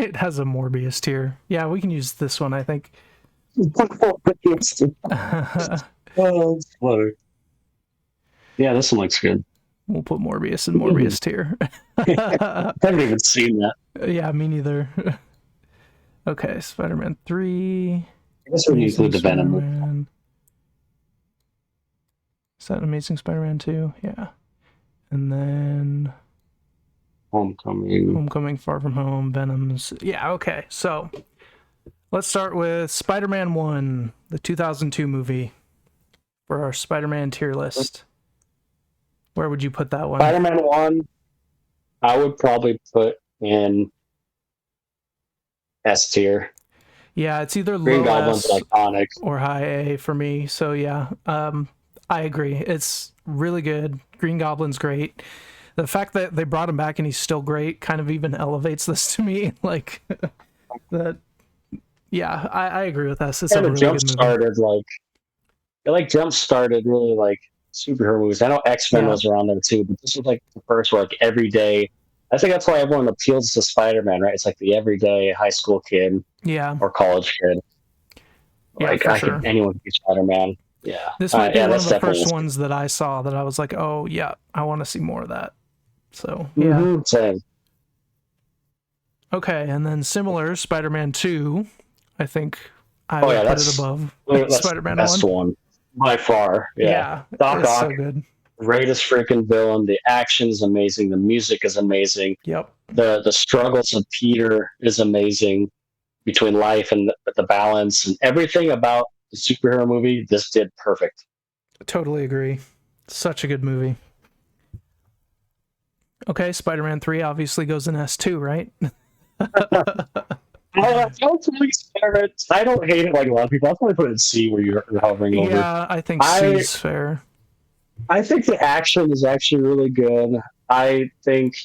It has a Morbius tier. Yeah, we can use this one, I think. Oh, that's funny. Yeah, this one looks good. We'll put Morbius in Morbius tier. I haven't even seen that. Yeah, me neither. Okay, Spider-Man 3. I guess we include the Venom. Spider-Man. Is that Amazing Spider-Man 2? Yeah. And then Homecoming, Far From Home, Venom's. Yeah, okay. So let's start with Spider-Man 1, the 2002 movie, for our Spider-Man tier list. Where would you put that one? Spider-Man 1, I would probably put in S tier. Yeah, it's either Green low Goblin's S iconic or high A for me. So yeah, I agree. It's really good. Green Goblin's great. The fact that they brought him back and he's still great kind of even elevates this to me. Like that. Yeah, I agree with this. It's a really good movie. It jump started really like superhero movies. I know X-Men was around there too, but this was like the first where like every day. I think that's why everyone appeals to Spider-Man, right? It's like the everyday high school kid, or college kid. Like anyone can be Spider-Man. Yeah, this might be one of the first ones that I saw that I was like, oh yeah, I want to see more of that. So yeah, same. Okay, and then similar Spider-Man 2, I think I would put it above Spider-Man 1. Best one by far. Yeah, Doc Ock, so good. Greatest freaking villain. The action is amazing. The music is amazing. Yep. The struggles of Peter is amazing between life and the balance and everything about the superhero movie. This did perfect. Totally agree. Such a good movie. Okay, Spider-Man 3 obviously goes in S2, right? I don't hate it like a lot of people. I'll probably put it in C where you're hovering over. Yeah, I think C is fair. I think the action is actually really good. I think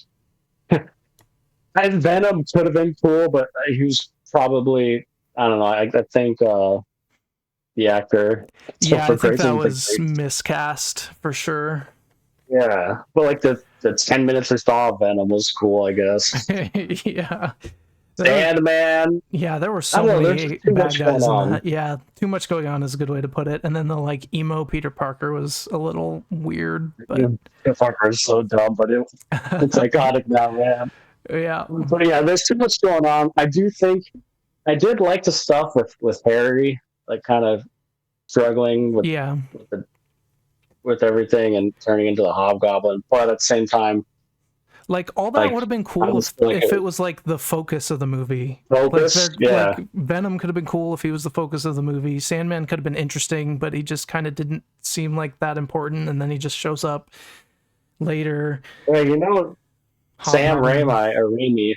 Venom could have been cool, but he was probably, I don't know, I think the actor. Yeah, I think that was miscast for sure. Yeah, but like the 10 minutes I saw of Venom was cool, I guess. Yeah. Sandman. Yeah, there were so many bad guys in that. Yeah, too much going on is a good way to put it. And then the like emo Peter Parker was a little weird. But Peter Parker is so dumb, but it's iconic now, man. Yeah. But yeah, there's too much going on. I did like the stuff with Harry, like kind of struggling with everything and turning into the Hobgoblin, but at the same time, like all that would have been cool if it was like the focus of the movie. Focus, like Venom could have been cool if he was the focus of the movie. Sandman could have been interesting, but he just kind of didn't seem like that important, and then he just shows up later. Well, Sam Raimi,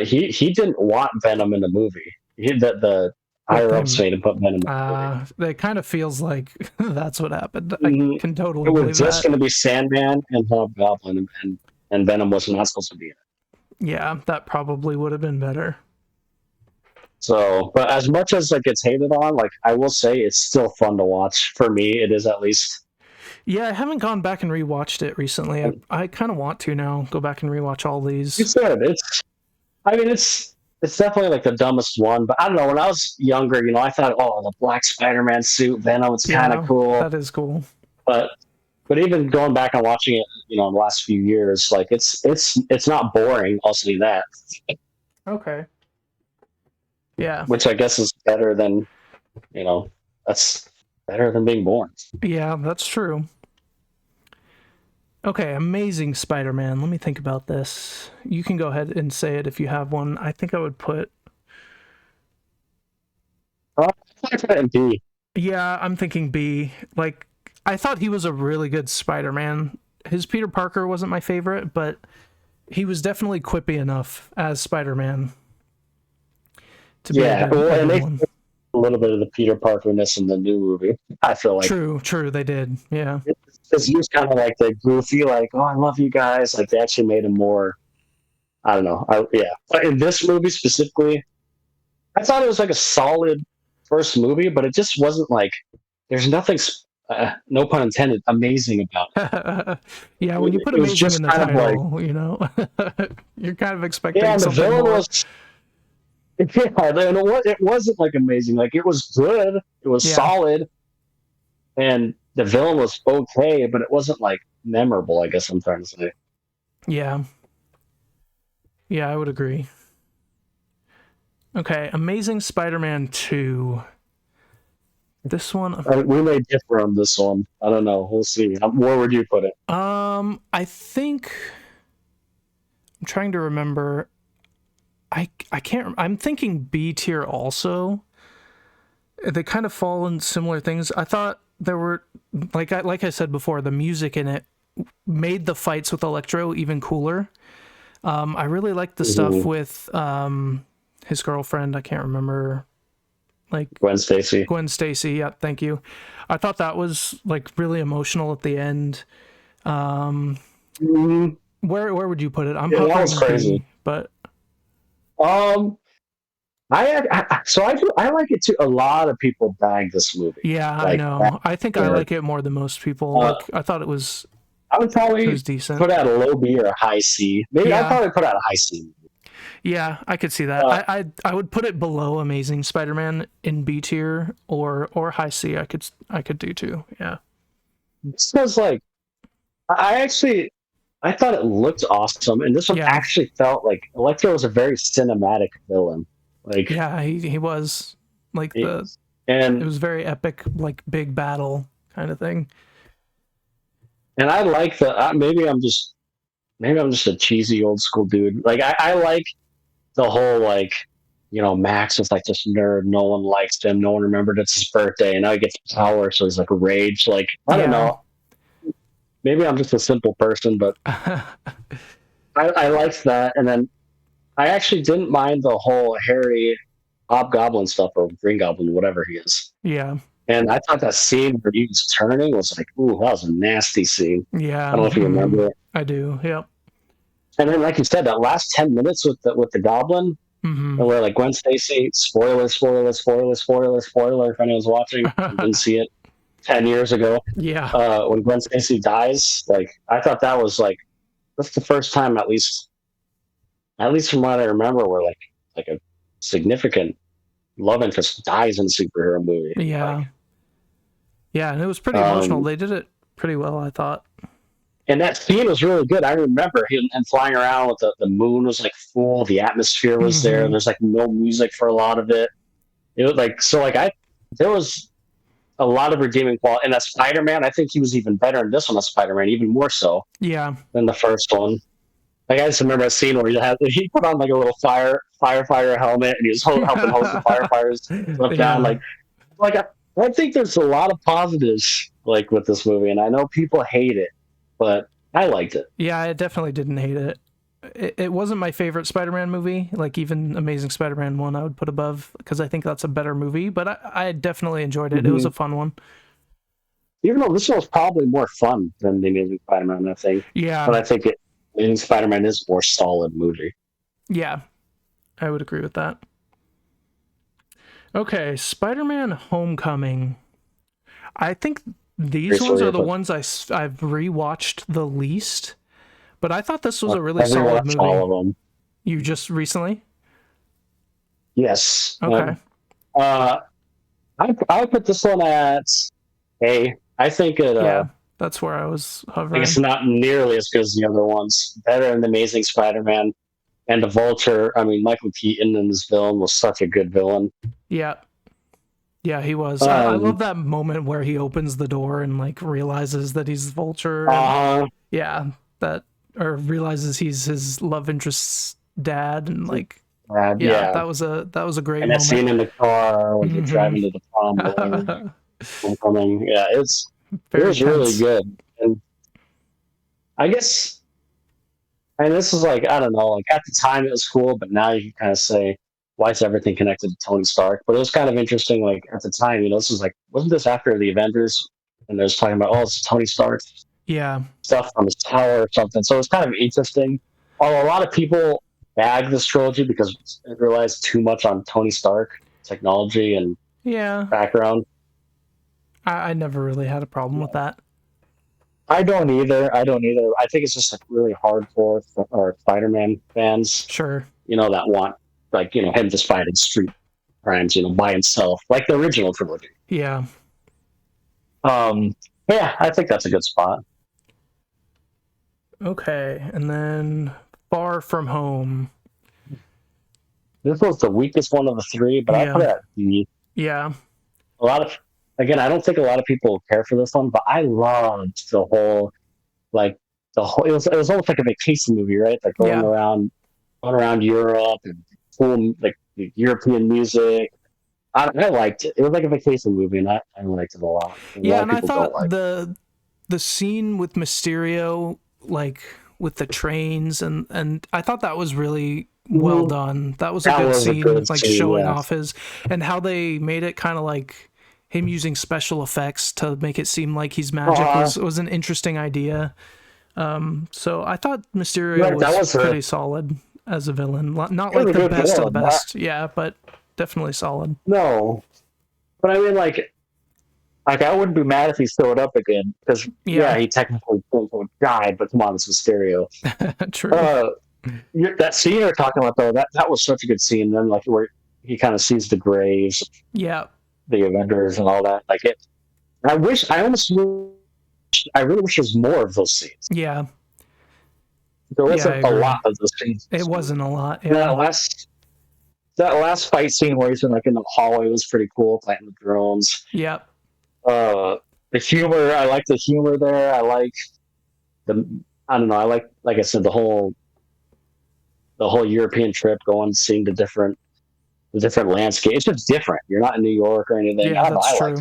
he didn't want Venom in the movie. The higher ups made him put Venom in the movie. It kind of feels like that's what happened. I can totally believe that. It was just going to be Sandman and Hobgoblin, and Venom was not supposed to be in it. Yeah, that probably would have been better. So, but as much as it gets hated on, like I will say, it's still fun to watch. For me, it is at least. Yeah, I haven't gone back and rewatched it recently. I kind of want to now go back and rewatch all these. It's good. It's definitely like the dumbest one, but I don't know. When I was younger, I thought, oh, the black Spider-Man suit, Venom, it's kind of cool. That is cool. But even going back and watching it, in the last few years, like it's not boring. I'll say that. Okay. Yeah. Which I guess is better than, that's better than being boring. Yeah, that's true. Okay, Amazing Spider-Man. Let me think about this. You can go ahead and say it if you have one. I think I would put... I put it in B. Yeah, I'm thinking B. Like, I thought he was a really good Spider-Man. His Peter Parker wasn't my favorite, but he was definitely quippy enough as Spider-Man to be a good one. A little bit of the Peter Parker-ness in the new movie, I feel like. True, they did, yeah. Because he was kind of like the goofy, like, oh, I love you guys. Like, they actually made him more, I don't know. But in this movie specifically, I thought it was like a solid first movie, but it just wasn't like, there's nothing no pun intended, amazing about Yeah, when you it. put It was amazing in just the kind of like, title, you're kind of yeah, expecting and the something villain more. was, yeah, and it wasn't like amazing. Like it was good, it was Yeah. solid, and the villain was okay, but it wasn't like memorable. I guess I'm trying to say. Yeah. Yeah, I would agree. Okay, Amazing Spider-Man 2. This one, We may differ on this one. I don't know. We'll see. Where would you put it? I think I'm trying to remember. I can't. I'm thinking B tier also. They kind of fall in similar things. I thought there were like I said before, the music in it made the fights with Electro even cooler. I really liked the stuff with his girlfriend. I can't remember, like Gwen Stacy. Gwen Stacy. Yeah, thank you. I thought that was like really emotional at the end. Mhm. Where would you put it? I'm Yeah, that was hovering crazy. B, but Um, I like it too. A lot of people bag this movie. yeah, I Like, know. I think I uh, like it more than most people. Like I thought I would it probably was decent. put out a low B or a high C. Maybe I'd Yeah, probably put out a high C. yeah, I could see that. Uh, I would put it below Amazing Spider-Man in B tier or high C. I could do too. Yeah. this was like I thought it looked awesome, and this one Yeah. actually felt like Electro was a very cinematic villain. Like, Yeah, he was like it, it and was very epic, like big battle kind of thing. and I like the maybe I'm just a cheesy old school dude. Like I like the whole like Max is like this nerd. No one likes him. No one remembered it's his birthday, and now he gets power, so he's like rage. Like I don't Yeah. know. Maybe I'm just a simple person, but I liked that. And then I actually didn't mind the whole Harry Hobgoblin stuff or Green Goblin, whatever he is. Yeah. And I thought that scene where he was turning was like, ooh, that was a nasty scene. Yeah. I don't know if you remember. I do. Yep. And then, like you said, that last 10 minutes with the Goblin, Mm-hmm. and where like Gwen Stacy, spoiler, spoiler, spoiler, spoiler, spoiler. If anyone's watching and didn't see it 10 years ago, Yeah. when Gwen Stacy dies, like I thought that was like that's the first time, at least from what I remember, where like a significant love interest dies in a superhero movie. Yeah. Like, Yeah, and it was pretty emotional. um, They did it pretty well, I thought. and that scene was really good. I remember him and flying around with the moon was like full, the atmosphere was there. Mm-hmm. There's like no music for a lot of it. It was like so like I there was a lot of redeeming quality. And that Spider Man, I think he was even better in this one. As Spider Man, even more so Yeah. than the first one. Like I just remember a scene where he put on like a little firefighter helmet and he was helping hose the firefighters up down. Yeah. I think there's a lot of positives like with this movie, and I know people hate it, but I liked it. Yeah, I definitely didn't hate it. It wasn't my favorite Spider-Man movie. Like even Amazing Spider-Man 1 I would put above because I think that's a better movie, but I definitely enjoyed it. It was a fun one. Even though this one was probably more fun than the Amazing Spider-Man, I think. Yeah. But I think Amazing Spider-Man is a more solid movie. Yeah. I would agree with that. Okay, Spider-Man Homecoming. I think these ones are the ones I've rewatched the least, but I thought this was a really solid movie. All of them. You just recently? Yes. Okay. I would put this one at A. I think it. Yeah, that's where I was hovering. It's not nearly as good as the other ones. Better than the Amazing Spider-Man and the Vulture. I mean, Michael Keaton in this villain was such a good villain. Yeah. Yeah, he was. I love that moment where he opens the door and like realizes that he's Vulture. Yeah, or realizes he's his love interest's dad, and like that was a great and moment. that scene in the car when they're driving to the prom. Homecoming. Yeah, it was really good. And I guess, and this is like, I don't know, like at the time it was cool, but now you can kind of say, why is everything connected to Tony Stark? But it was kind of interesting, like at the time, this was like, wasn't this after the Avengers? And there's talking about, it's Tony Stark stuff from his tower or something. So it's kind of interesting. Although a lot of people bag this trilogy because it relies too much on Tony Stark technology and background. I never really had a problem with that. I don't either. I think it's just like really hardcore or Spider-Man fans, Sure. that want like him just fighting street crimes, by himself, like the original trilogy. Yeah. Yeah, I think that's a good spot. Okay, and then Far From Home. This was the weakest one of the three, but I put it at D. Yeah. Again, I don't think a lot of people care for this one, but I loved the whole, it was almost like a vacation movie, right? Like going around Europe and cool, like the European music. I liked it. It was like a vacation movie, and I liked it a lot. And I thought the scene with Mysterio, like with the trains, and I thought that was really well done. That was a good scene, like showing off his, and how they made it kind of like him using special effects to make it seem like he's magic was an interesting idea. So I thought Mysterio was pretty solid as a villain. Not like the best of the best, but definitely solid. No, but I mean, like I wouldn't be mad if he showed up again, because he technically died, but come on, it's Mysterio. True. That scene you're talking about, though, that was such a good scene. Then, like, where he kind of sees the graves, the Avengers, and all that. Like it, I really wish there's more of those scenes. Yeah, there wasn't a lot of those scenes. It wasn't a lot. Yeah. That last fight scene where he's in the hallway was pretty cool, planting the drones. Yep. The humor, I like the humor there. I like I don't know. I like I said, the whole European trip, seeing the different landscape. It's just different. You're not in New York or anything. Yeah, that's true.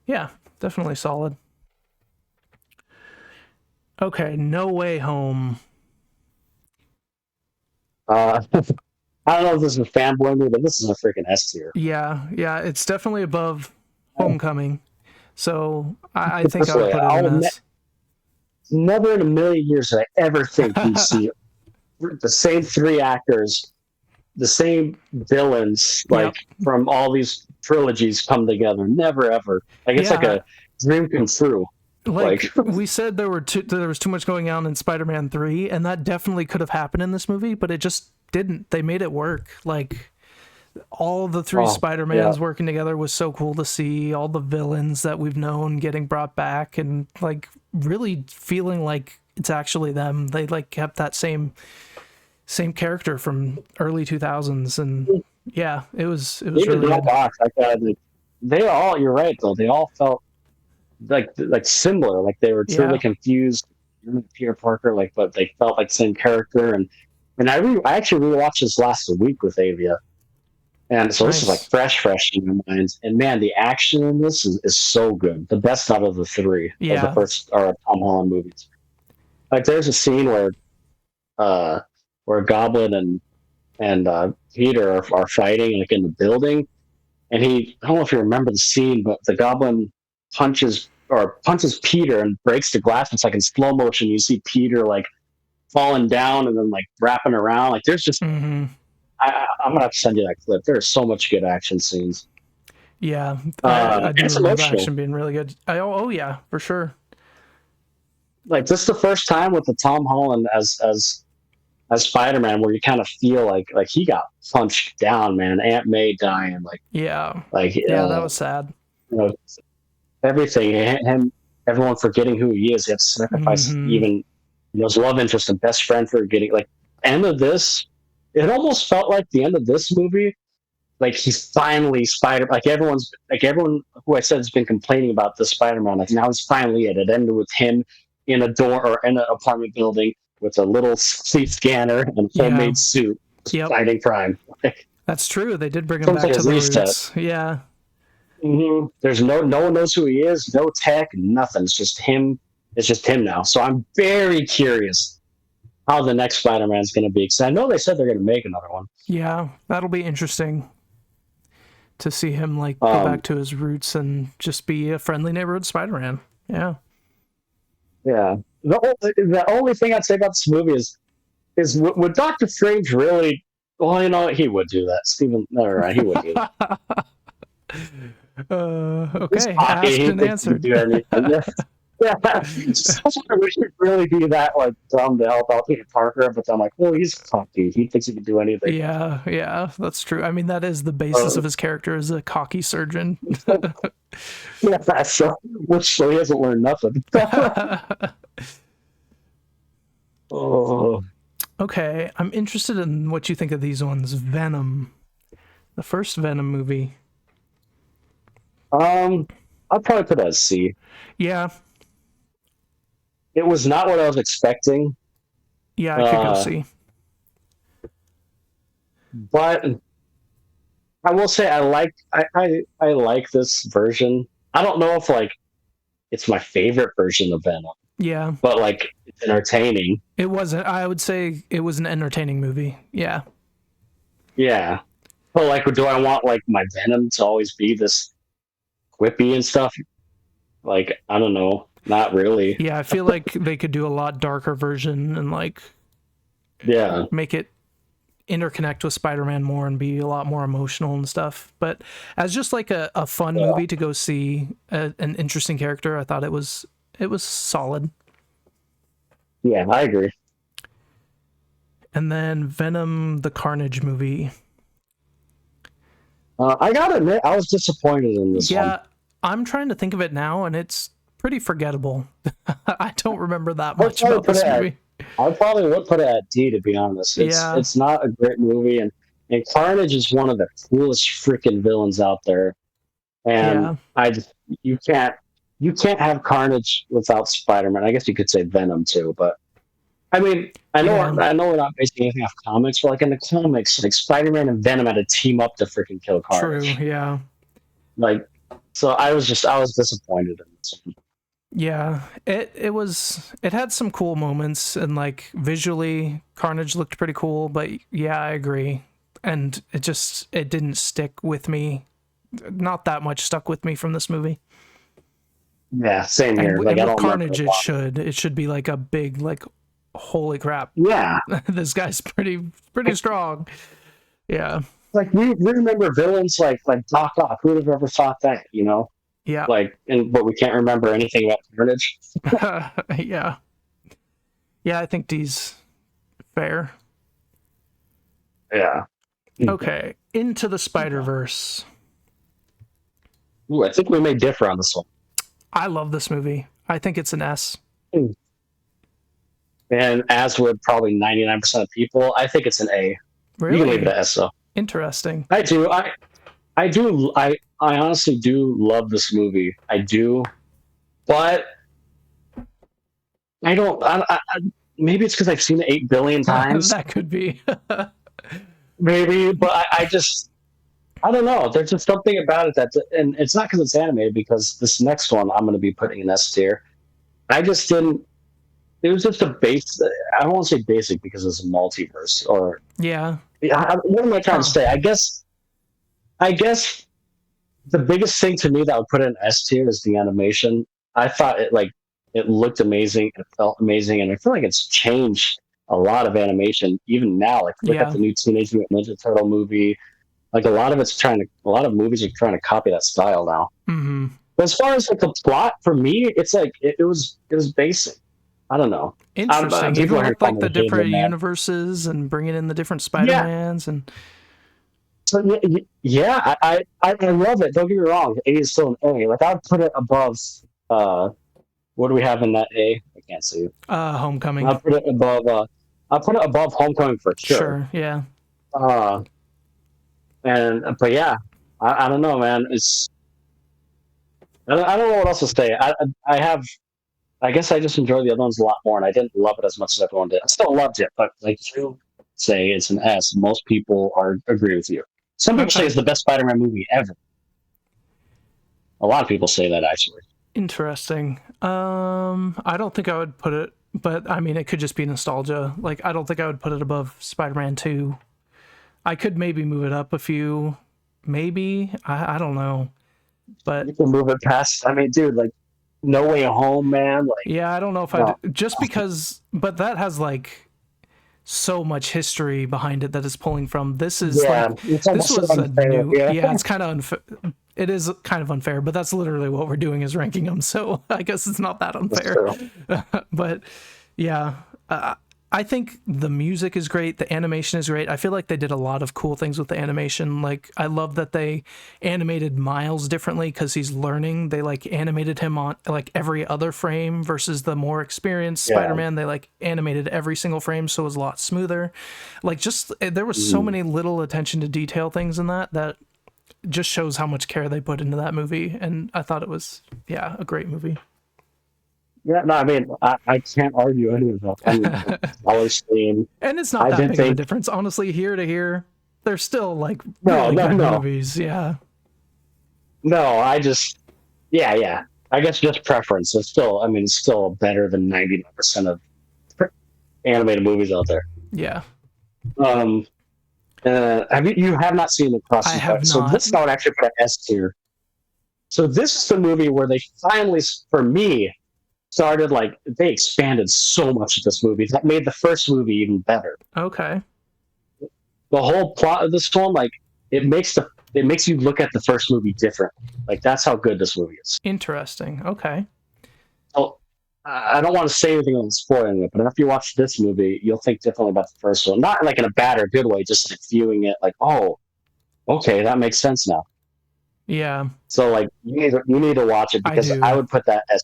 Yeah, definitely solid. Okay, No Way Home. I don't know if this is a fanboy movie, but this is a freaking S tier. Yeah, it's definitely above Homecoming. So I think I would put it in S. Never in a million years did I ever think you'd see the same three actors, the same villains, from all these trilogies come together. Never ever. It's like a dream come true. Like we said, there was too much going on in Spider-Man 3, and that definitely could have happened in this movie, but it just didn't. They made it work. Like all the three Spider-Mans working together was so cool to see. All the villains that we've known getting brought back, and like really feeling like it's actually them. They like kept that same character from early 2000s, and it was really good. They all, you're right though, they all felt like similar, like they were truly confused. Peter Parker, but they felt like the same character, and I actually rewatched this last week with Avia, and so this is like fresh in my mind. And man, the action in this is so good, the best out of the three of the first Tom Holland movies. Like there's a scene where Goblin and Peter are fighting like in the building, and I don't know if you remember the scene, but the Goblin punches Peter and breaks the glass. It's like in slow motion. You see Peter like falling down and then like wrapping around. Like there's just I'm gonna have to send you that clip. There's so much good action scenes. Yeah, I do remember action being really good. Oh yeah, for sure. Like this is the first time with the Tom Holland as Spider-Man where you kind of feel like he got punched down, man. Aunt May dying, that was sad. Everything, everyone forgetting who he is. He had to sacrifice even his love interest and best friend for getting end of this. It almost felt like the end of this movie, like he's finally everyone who I said has been complaining about the Spider-Man. Like now he's finally it. It ended with him in a door or in an apartment building with a little CT scanner and a homemade suit fighting crime. That's true. They did bring him back to the roots. Yeah. Mm-hmm. There's no one knows who he is, no tech, nothing. It's just him. It's just him now. So I'm very curious how the next Spider-Man is going to be, because I know they said they're going to make another one. Yeah, that'll be interesting to see him go back to his roots and just be a friendly neighborhood Spider-Man. Yeah. Yeah. The only thing I'd say about this movie is would Doctor Strange really? Well, he would do that. He would do that. He's Okay, cocky. asked He and thinks he can answered. do anything. Yeah. Yeah, someone we should really be that like dumb to help out Peter Parker, but I'm like, well, he's cocky. He thinks he can do anything. Yeah, that's true. I mean, that is the basis Uh, of his character as a cocky surgeon. yeah, so he hasn't learned nothing. Oh, Okay, I'm interested in what you think of these ones. Venom, the first Venom movie. I'll probably put it as C. Yeah, It was not what I was expecting, yeah, I could go uh, see. but I will say I like this version. I don't know if like it's my favorite version of Venom, Yeah, but like it's entertaining. it wasn't. I would say it was an entertaining movie. Yeah, Yeah. But like, do I want like my Venom to always be this quippy and stuff? Like, I don't know. Not really. yeah. I feel like they could do a lot darker version and like Yeah. make it interconnect with Spider-Man more and be a lot more emotional and stuff. But as just like a fun Yeah. movie to go see, an interesting character, I thought it was solid. Yeah, I agree. And then Venom, the Carnage movie. I gotta admit, I was disappointed in this one. Yeah, I'm trying to think of it now, and it's pretty forgettable. I don't remember that much probably about put this it at- movie. I probably would put it at D, to be honest. Yeah. It's not a great movie, and Carnage is one of the coolest freaking villains out there. And Yeah. you can't have Carnage without Spider-Man. I guess you could say Venom too, but I mean, Yeah. I know we're not basing anything off comics, but like in the comics, like Spider-Man and Venom had to team up to freaking kill True. Carnage. Yeah. Like, so I was disappointed in this one. Yeah. It had some cool moments, and like visually, Carnage looked pretty cool. But yeah, I agree. And it didn't stick with me. Not that much stuck with me from this movie. Yeah, same here. And, Like, and I with don't remember Carnage, a lot. it should be like a big like, holy crap, Yeah, this guy's pretty strong. Yeah. like we remember villains like Doc Ock. Who would have ever thought that? You know, Yeah. like, but we can't remember anything about Carnage. Yeah. Yeah, I think D's fair. Yeah. Okay, Into the Spider-Verse. Ooh, I think we may differ on this one. I love this movie. I think it's an S. And as would probably 99% of people, I think it's an A. You can leave Really it at S though. interesting. I do. I honestly do love this movie. I do, but I don't. Maybe it's because I've seen it 8 billion times. That could be. Maybe, but I don't know. There's just something about it and it's not because it's animated. Because this next one I'm going to be putting in S tier. I just didn't. It was just a base. I don't want to say basic because it's a multiverse. Or Yeah. what am I trying to say? I guess the biggest thing to me that would put it in S tier is the animation. I thought it looked amazing, it felt amazing, and I feel like it's changed a lot of animation even now. Like look Yeah. at the new Teenage Mutant Ninja Turtle movie. Like a lot of movies are trying to copy that style now. Mm-hmm. But as far as like the plot, for me, it's like it was basic. I don't know. Interesting. people Even are with like the calling me different hating that. universes and bringing in the different Spider-Mans and So yeah, I love it. Don't get me wrong. A is still an A. Like I'd put it above. What do we have in that A? I can't see. Homecoming. I'll put it above. I'll put it above Homecoming for sure. Sure. Yeah. But yeah, I don't know, man. I don't know what else to say. I guess I just enjoyed the other ones a lot more, and I didn't love it as much as everyone did. I still loved it, but like you say, it's an S. Most people agree with you. Some people say it's the best Spider-Man movie ever. A lot of people say that actually. Interesting. I don't think I would put it, but I mean, it could just be nostalgia. Like, I don't think I would put it above Spider-Man 2. I could maybe move it up a few, maybe. I don't know, but You can move it past. I mean, dude, like No Way Home, man. Like, yeah, I don't know if I'd just because, but that has like so much history behind it that it's pulling from. This is yeah, like it's this almost was a unfair. new, Yeah, it's kind of it is kind of unfair, but that's literally what we're doing is ranking them. So I guess it's not that unfair. But yeah, I think the music is great. The animation is great. I feel like they did a lot of cool things with the animation. Like, I love that they animated Miles differently because he's learning. They like animated him on like every other frame versus the more experienced Spider-Man. They like animated every single frame, so it was a lot smoother. Like, just there was so many little attention to detail things in that just shows how much care they put into that movie. And I thought it was, a great movie. Yeah, no, I mean, I can't argue any of that. I mean, honestly, and it's not that big of a difference, honestly. Here to here, they're still like really good movies. Yeah. No, I just, I guess just preference. It's still, I mean, it's still better than 99% of animated movies out there. Yeah. You have not seen Across the Spider-Man? So this I would actually put an S tier. So this is the movie where they finally, for me, started like they expanded so much of this movie that made the first movie even better. Okay. The whole plot of this film, like it makes you look at the first movie different. Like that's how good this movie is. Interesting. Okay. So I don't want to say anything on spoiling it, but after you watch this movie, you'll think differently about the first one. Not like in a bad or good way, just like viewing it like, oh, okay, that makes sense now. Yeah. So like you need to watch it because I would put that as.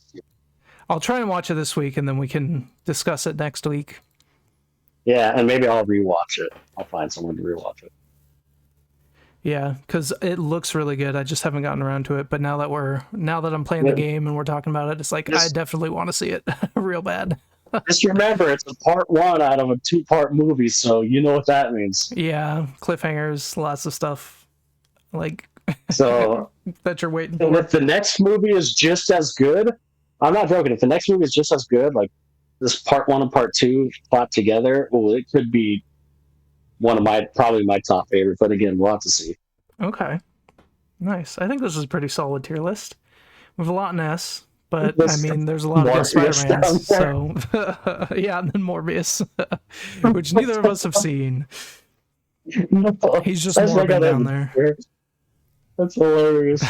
I'll try and watch it this week, and then we can discuss it next week. Yeah, and maybe I'll rewatch it. I'll find someone to rewatch it. Yeah, because it looks really good. I just haven't gotten around to it. But now that I'm playing the game and we're talking about it, it's like I definitely want to see it real bad. Just remember, it's a part 1 out of a 2-part movie, so you know what that means. Yeah, cliffhangers, lots of stuff like so that you're waiting for. And if the next movie is just as good. I'm not joking. If the next movie is just as good, like this part 1 and part 2 plot together, it could be one of probably my top favorite. But again, we'll have to see. Okay, nice. I think this is a pretty solid tier list. We have a lot in S, but I mean, there's a lot of good Spider-Mans. So yeah, and then Morbius, which neither of us have seen. No, he's just Morbid down there. That's hilarious.